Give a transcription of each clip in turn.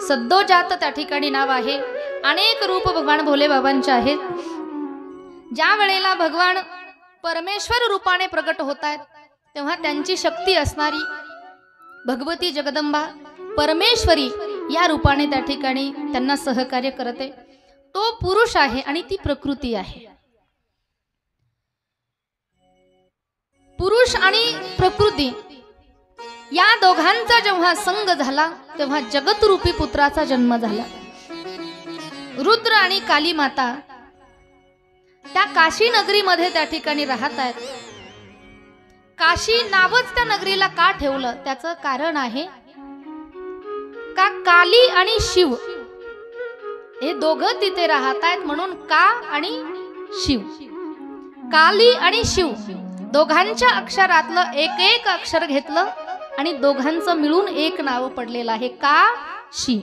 सद्दोजात त्या ठिकाणी नाव आहे। अनेक रूप भगवान भोले बाबांचे आहेत। ज्या वेळेला भगवान परमेश्वर रूपाने प्रकट होत आहेत तेव्हा त्यांची शक्ती असणारी भगवती जगदंबा परमेश्वरी या रूपाने त्या ठिकाणी त्यांना सहकार्य करते। तो पुरुष आहे आणि ती प्रकृती आहे। पुरुष आणि प्रकृती या दोघांचा जेव्हा संग झाला तेव्हा जगतरूपी पुत्राचा जन्म झाला। रुद्र आणि काली माता त्या काशी नगरीमध्ये त्या ठिकाणी राहत आहेत। काशी नावच त्या नगरीला का ठेवलं त्याचं कारण आहे का काली आणि शिव हे दोघं तिथे राहत आहेत म्हणून का आणि शिव, काली आणि शिव दोघांच्या अक्षरातलं एक एक अक्षर घेतलं आणि दोघांचं मिळून एक नाव पडलेलं आहे काशी।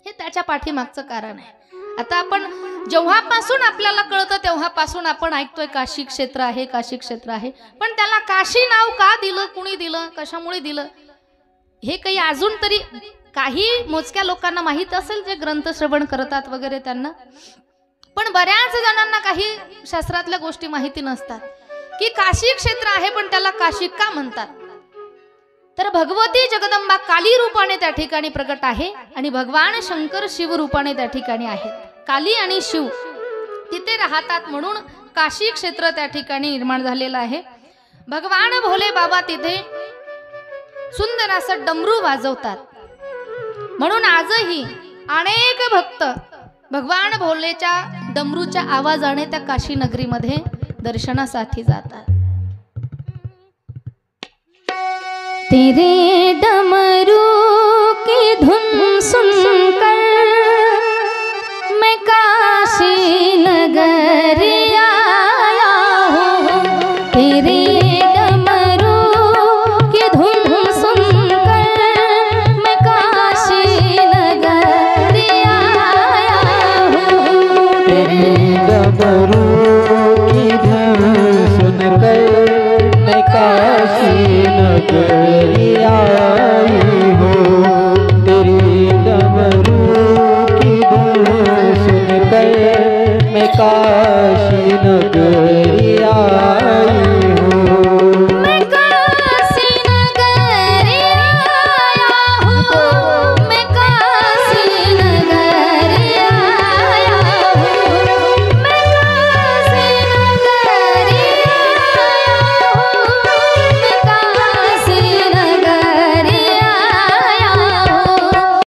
हे त्याच्या पाठीमागचं कारण आहे। आता आपण जेव्हापासून आपल्याला कळतं तेव्हापासून आपण ऐकतोय काशी क्षेत्र आहे, काशी क्षेत्र आहे, पण त्याला काशी नाव का दिलं, कुणी दिलं, कशामुळे दिलं हे काही अजून तरी काही मोजक्या लोकांना माहित असेल जे ग्रंथ श्रवण करतात वगैरे त्यांना, पण बऱ्याच जणांना काही शास्त्रातल्या गोष्टी माहिती नसतात की काशी क्षेत्र आहे पण त्याला काशी का म्हणतात। तर भगवती जगदंबा काली रूपाने त्या ठिकाणी प्रकट आहे आणि भगवान शंकर शिव रूपाने त्या ठिकाणी आहेत। काली आणि शिव तिथे राहतात म्हणून काशी क्षेत्र त्या ठिकाणी निर्माण झालेलं आहे। भगवान भोले बाबा तिथे सुंदर असं डमरू वाजवतात म्हणून आजही अनेक भक्त भगवान भोलेच्या डमरूच्या आवाजाने त्या काशी नगरीमध्ये दर्शनासाठी जातात। तेरे डमरू की